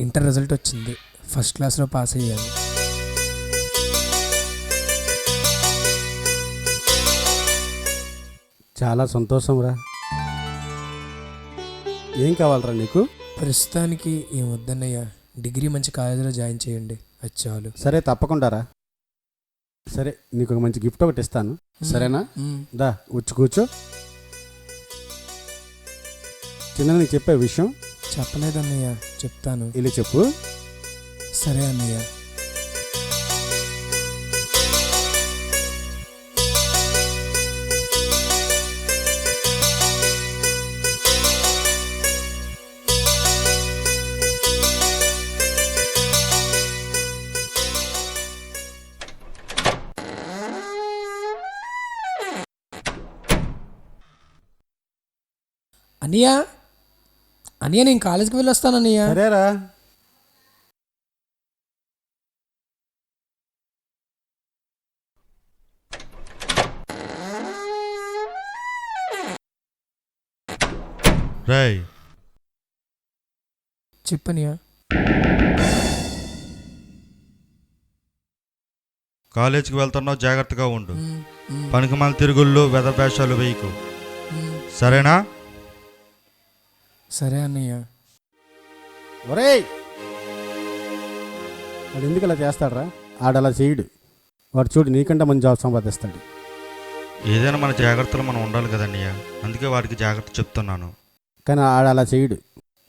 Inter result వచ్చింది. First క్లాస్లో pass అయ్యాను. చాలా సంతోషం రా. ఏం కావాలరా నీకు? ప్రస్తుతానికి ఏం వద్దన్నయ్య, డిగ్రీ మంచి కాలేజీలో జాయిన్ చేయండి, అది చాలు. సరే తప్పకుండా రా. సరే నీకు ఒక మంచి గిఫ్ట్ ఒకటి ఇస్తాను, సరేనా? దా వచ్చి కూర్చో. చిన్న నీకు చెప్పే విషయం చెప్పలేదన్నయ్య, చెప్తాను. ఇలా చెప్పు. సరే అన్నయ్య. అన్నయ్య, అన్నయ్య నేను కాలేజీకి వెళ్ళి వస్తాను అన్నయ్య. సరేరా. రేయ్, చెప్పన్నయ్య. కాలేజీకి వెళ్తున్నావు, జాగ్రత్తగా ఉండు. పనికిమాల తిరుగుళ్ళు వెధవేషాలు వేయకు, సరేనా? సరే అన్నయ్య. ఒరేయ్, వాడు ఎందుకు ఇలా చేస్తాడరా? ఆడలా చేయడు. వాడు చూడు నీకంటే మంచి జాబ్ సంపాదిస్తాడు. ఏదైనా మన జాగ్రత్తలు మనం ఉండాలి కదన్నయ్య, అందుకే వాడికి జాగ్రత్త చెప్తున్నాను. కానీ ఆడలా చేయడు.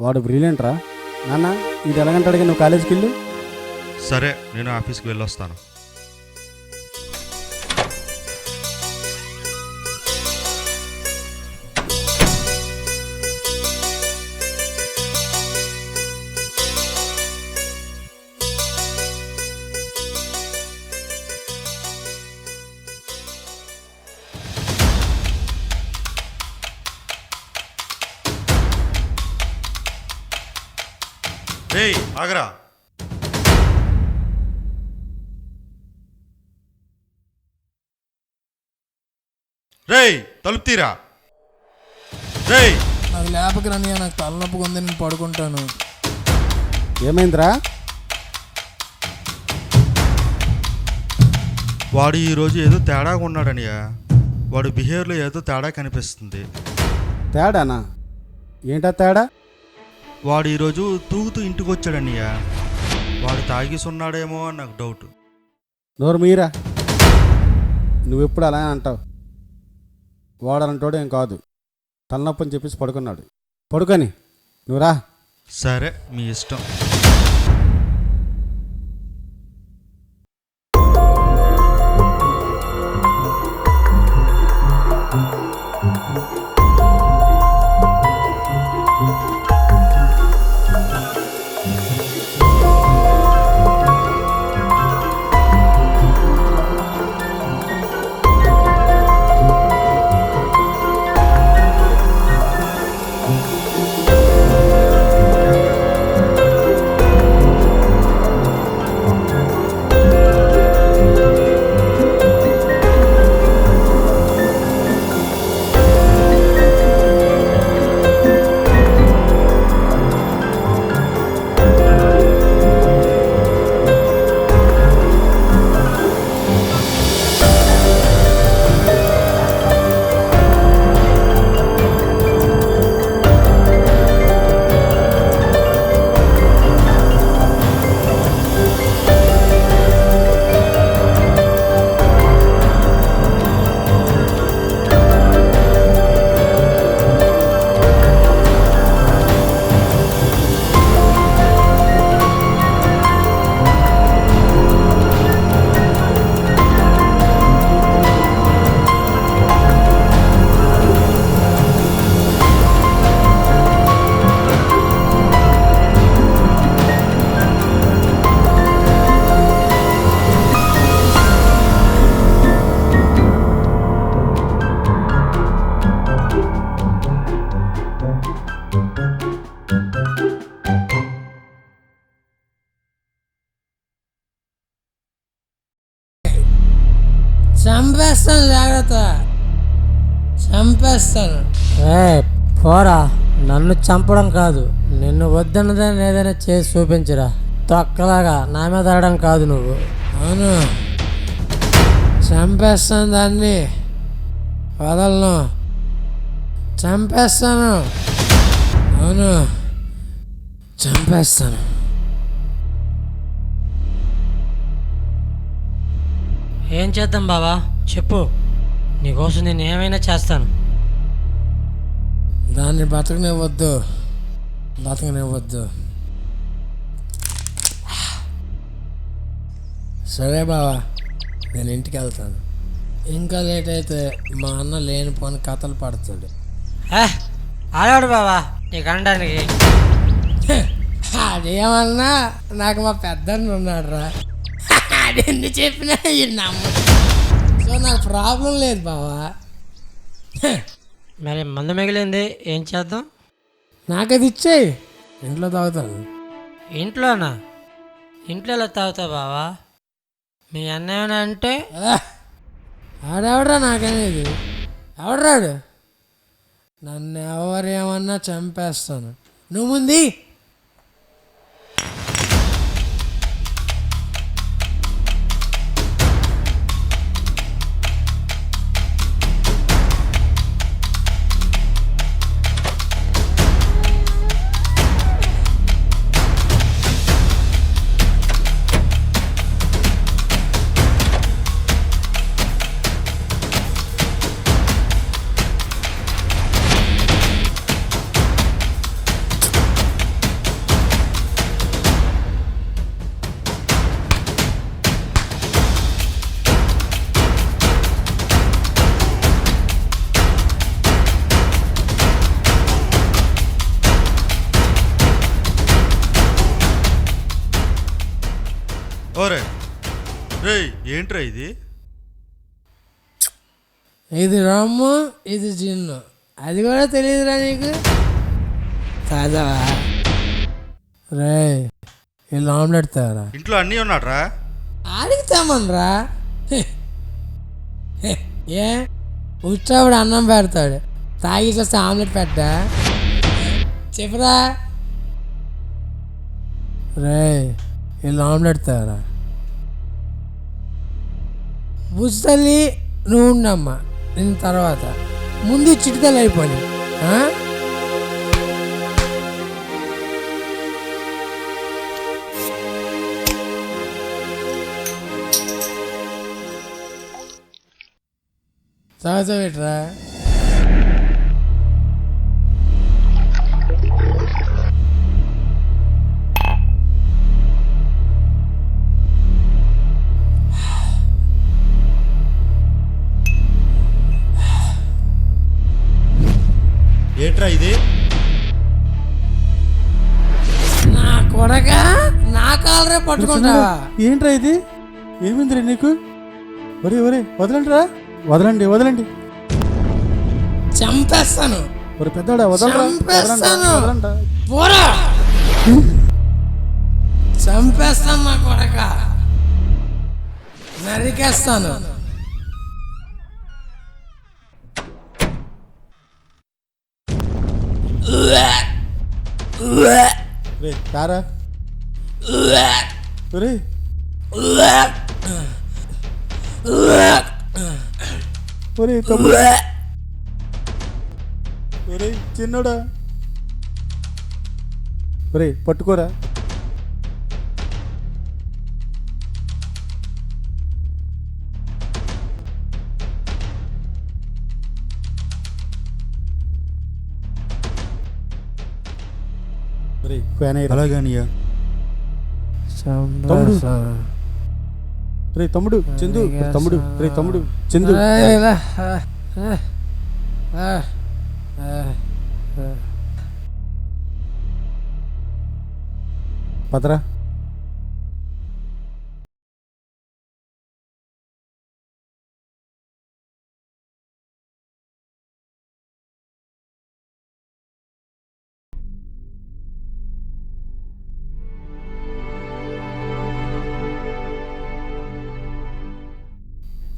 వాడు బ్రిలియంట్ రా. నాన్న ఇది ఎలాగంటాడుగా, నువ్వు కాలేజీకి వెళ్ళు. సరే, నేను ఆఫీస్కి వెళ్ళొస్తాను. రేయ్ ఆగరా. రేయ్ తలుపు తీరా. రేయ్, నాకు లేపకి రన్నయ్య, నాకు తలనొప్పిగా ఉంది, నేను పడుకుంటాను. ఏమైందిరా? వాడు ఈరోజు ఏదో తేడాగా ఉన్నాడనియా. వాడు బిహేవియర్లో ఏదో తేడా కనిపిస్తుంది. తేడానా? ఏంటా తేడా? వాడు ఈరోజు తూగుతూ ఇంటికి వచ్చాడనియా. వాడు తాగేసి ఉన్నాడేమో అని నాకు డౌట్. నోరు మీరా. నువ్వెప్పుడు అలా అంటావు. వాడనంటోడు ఏం కాదు. తలనొప్పని చెప్పేసి పడుకున్నాడు. పడుకొని నువ్వు రా. సరే, మీ ఇష్టం. చంపేస్తాను, జాగ్రత్త, చంపేస్తాను. పోరా. నన్ను చంపడం కాదు, నిన్ను వద్దన్నదాన్ని ఏదైనా చేసి చూపించరా. తొక్కలాగా నా మీద ఆడడం కాదు నువ్వు. అవును, చంపేస్తాను దాన్ని, వదలను, చంపేస్తాను. అవును, చంపేస్తాను. ఏం చేద్దాం బావా చెప్పు, నీకోసం నేను ఏమైనా చేస్తాను. దాన్ని బతకనివ్వద్దు, బతకనివ్వద్దు. సరే బావా, నేను ఇంటికి వెళ్తాను. ఇంకా లేట్ అయితే మా అన్న లేనిపోని కథలు పడతాడు. ఆడాడు బావా నీకు అనడానికి. అదేమన్నా నాకు మా పెద్దన్న ఉన్నాడు రా, అదెన్ని చెప్పినా ఈ నమ్మదు. సో నాకు ప్రాబ్లం లేదు బావా. మరి మందు మిగిలింది ఏం చేద్దాం? నాకు అది ఇచ్చేయి, ఇంట్లో తాగుతాను. ఇంట్లోనా? ఇంట్లో ఎలా తాగుతావు బావా? మీ అన్నయ్య అంటే ఆడెవడరా నాకనేది? ఎవడరాడు? నన్ను ఎవరేమన్నా చంపేస్తాను. నువ్వు ముందు ఓరే రే, ఏంట్రా ఇది? ఇది రమ్ము, ఇది జిన్ను, అది కూడా తెలియదురా నీకు? తాజావా రే, వీళ్ళు ఆమ్లెట్ తేరా. ఇంట్లో అన్నీ ఉన్నాడ్రా. ఆడికి తెమ్మనరా. ఏ ఉచ్చావుడు అన్నం పెడతాడు, తాగి చేస్తే ఆమ్లెట్ పెట్టా? చెప్పురా. రే, వీళ్ళు ఆమ్లెట్ తేరా. బుజ్జల్లి నువ్వు ఉండమ్మా, నేను తర్వాత. ముందు చిటితలు అయిపోయి తాగుతావేట్రా? ఏంట్రా ఇది? నా కొడక, నా కాలరే పట్టుకుంటావా? ఏంట్రా ఇది? ఏమైందిరా నీకు? ఒరే ఒరే, వదలండి రా, వదలండి వదలండి. చంపేస్తాను. ఒరే పెద్దోడా, వదలరా, చంపేస్తాను. వదలండి. పోరా, చంపేస్తాను నా కొడక, నరికేస్తాను. రే తారా, ఒరే ఒరే తమ్ముడు, ఒరే చిన్నోడా, ఒరే పట్టుకోరా. ఒరే ఫ్యాన్ అయ్యి అలాగనియా. తమ్ముడు, రే తమ్ముడు చందు, తమ్ముడు, రే తమ్ముడు చందు. పదరా.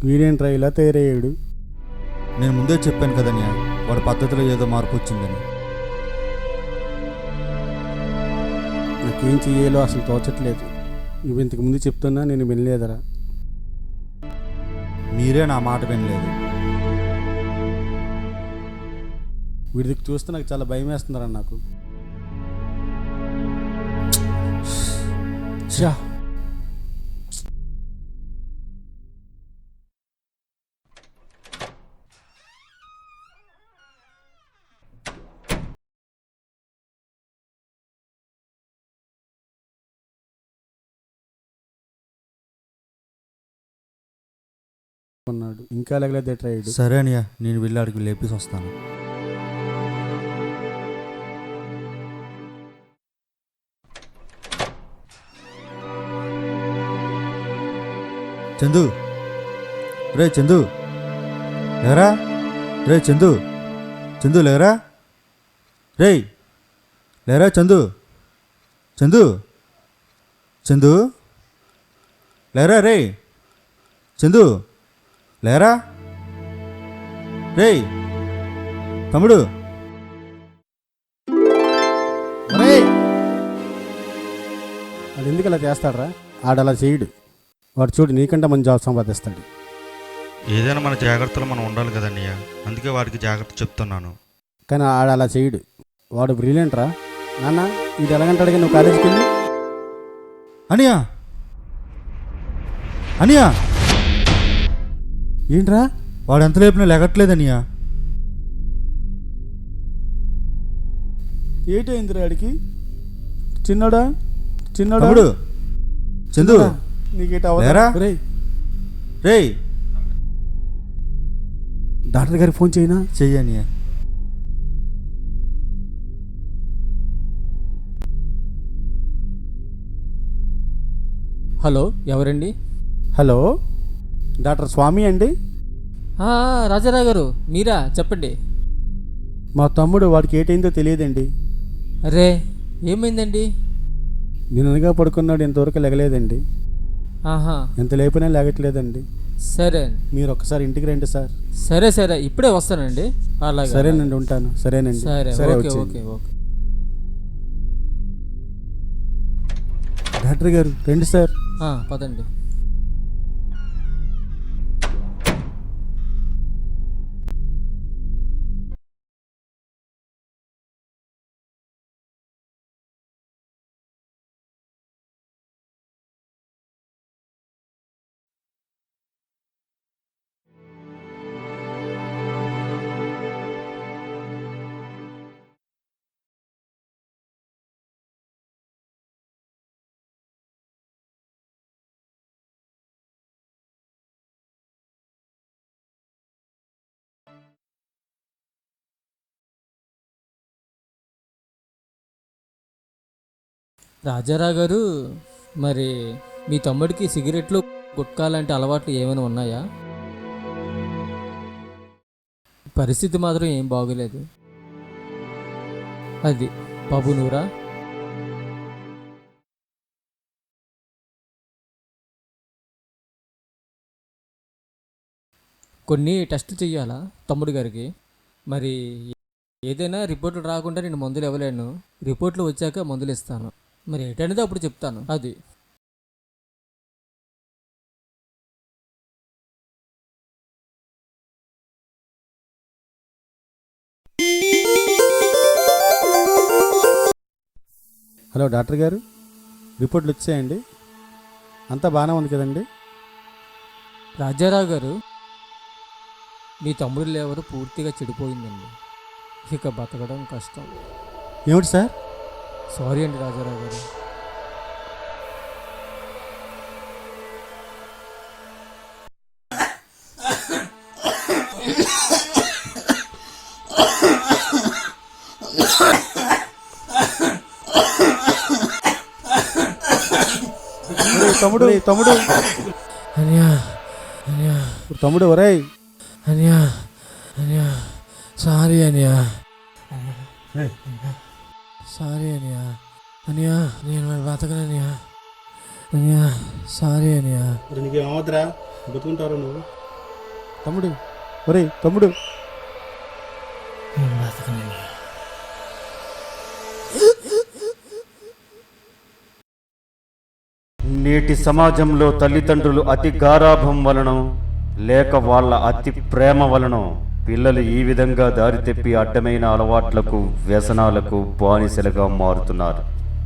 వీడేంట్రా ఇలా తయారయ్యాడు? నేను ముందే చెప్పాను కదన్యా, వాడి పద్ధతిలో ఏదో మార్పు వచ్చిందని. నాకేం చెయ్యాలో అసలు తోచట్లేదు. నువ్వు ఇంతకు ముందు చెప్తున్నా నేను వినలేదరా. మీరే నా మాట వినలేదు. వీడికి చూస్తే నాకు చాలా భయం వేస్తుందరా నాకు. ఛా! ఉన్నాడు ఇంకా లేగలేదే ట్రైడ్. సరే అనియా, నేను వెళ్ళి అడిగి లేపేసి వస్తాను. చందు, రే చందు లేరా, రే చందు, చందు లేరా, రే లేరా చందు, చందు, చందు లేరా, రే చందు లేరా, రే తమ్ముడు. వాడు ఎందుకు అలా చేస్తాడరా? ఆడు అలా చేయడు. వాడు చూడు నీకంటే మంచి జాబ్ సంపాదిస్తాడు. ఏదైనా మన జాగ్రత్తలో మనం ఉండాలి కదన్నయ్య, అందుకే వాడికి జాగ్రత్త చెప్తున్నాను. కానీ ఆడు అలా చేయడు. వాడు బ్రిలియంట్ రా నాన్న. ఇది ఎలాగంటాడు కానీ నువ్వు కాలేజీకి వెళ్ళి. అనియా, అనియా, ఏంట్రా వాడు ఎంత లేపినా లెగట్లేదనియా. ఏంటైందిరా ఆడికి? చిన్నోడా చిన్నోడా తమ్ముడు, చందు నీకేట లేరా? రే డాక్టర్ గారికి ఫోన్ చేయనా? చెయ్యనియా. హలో, ఎవరండి? హలో, డాక్టర్ స్వామి అండి. రాజారావు గారు, మీరా? చెప్పండి. మా తమ్ముడు వాడికి ఏటైందో తెలియదండి. అరే, ఏమైందండి? నిన్నగా పడుకున్నాడు, ఇంతవరకు లెగలేదండి. ఆహా, ఎంత లేపినా లేగట్లేదండి. సరే, మీరు ఒక్కసారి ఇంటికి రండి సార్. సరే సరే, ఇప్పుడే వస్తానండి. అలాగే, సరేనండి, ఉంటాను. సరేనండి. సరే, ఓకే వచ్చేయండి. Okay okay. డాక్టర్ గారు రండి సార్. పదండి. రాజారావు గారు, మరి మీ తమ్ముడికి సిగరెట్లు, గుట్కా లాంటి అలవాట్లు ఏమైనా ఉన్నాయా? పరిస్థితి మాత్రం ఏం బాగోలేదు. అది బాబు నూరా. కొన్ని టెస్టులు చెయ్యాలా తమ్ముడు గారికి? మరి ఏదైనా రిపోర్ట్లు రాకుండా నేను మందులు ఇవ్వలేను. రిపోర్ట్లు వచ్చాక మందులు ఇస్తాను. మరి ఏంటనేది అప్పుడు చెప్తాను. అది హలో డాక్టర్ గారు, రిపోర్ట్లు వచ్చాయండి. అంతా బాగానే ఉంది కదండి? రాజారావు గారు, మీ తమ్ముడు లేవరు పూర్తిగా చెడిపోయిందండి. ఇక బతకడం కష్టం. ఏమిటి సార్? సారీ అండి రాజారావు గారు. తమ్ముడు తమ్ముడు అనియా అనియా తమ్ముడు ఒరేయ్ అనియా అనియా సారీ అనియా సారీ అనియా అనియా నేను మరి బతకననియా అనియా సారీ అనియా. నీకు ఏమవుతురా? బతుకుంటారు నువ్వు. తమ్ముడు ఒరేయ్ తమ్ముడు నేను బతకననియా. నేటి సమాజంలో తల్లిదండ్రులు అతి గారాభం వలనో లేక వాళ్ళ అతి ప్రేమ వలనో పిల్లలు ఈ విధంగా దారి తెప్పి అడ్డమైన అలవాట్లకు వ్యసనాలకు బానిసలుగా మారుతున్నారు.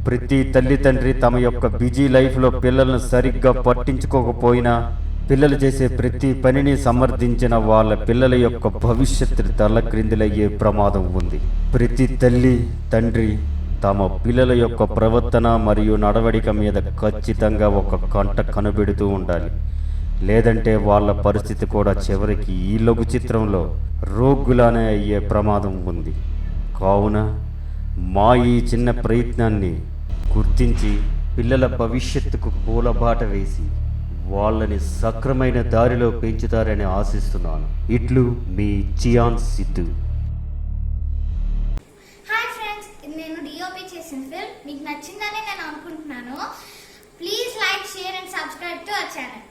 ప్రతి తల్లిదండ్రి తమ యొక్క బిజీ లైఫ్లో పిల్లలను సరిగ్గా పట్టించుకోకపోయినా పిల్లలు చేసే ప్రతి పనిని సమర్థించిన వాళ్ళ పిల్లల యొక్క భవిష్యత్తు తల్లక్రిందులయ్యే ప్రమాదం ఉంది. ప్రతి తల్లి తండ్రి తమ పిల్లల యొక్క ప్రవర్తన మరియు నడవడిక మీద ఖచ్చితంగా ఒక కంట కనుబెడుతూ ఉండాలి. లేదంటే వాళ్ళ పరిస్థితి కూడా చివరికి ఈ లఘు చిత్రంలో రోగులానే అయ్యే ప్రమాదం ఉంది. కావున మా ఈ చిన్న ప్రయత్నాన్ని గుర్తించి పిల్లల భవిష్యత్తుకు పూలబాట వేసి వాళ్ళని సక్రమైన దారిలో పెంచుతారని ఆశిస్తున్నాను. ఇట్లు మీ చియాన్ సిద్ధు. హాయ్ ఫ్రెండ్స్, ఇది నేను డిఓపి చేసిన ఫిల్మ్ మీకు నచ్చిందని నేను అనుకుంటున్నాను. Please like, share and subscribe to our channel.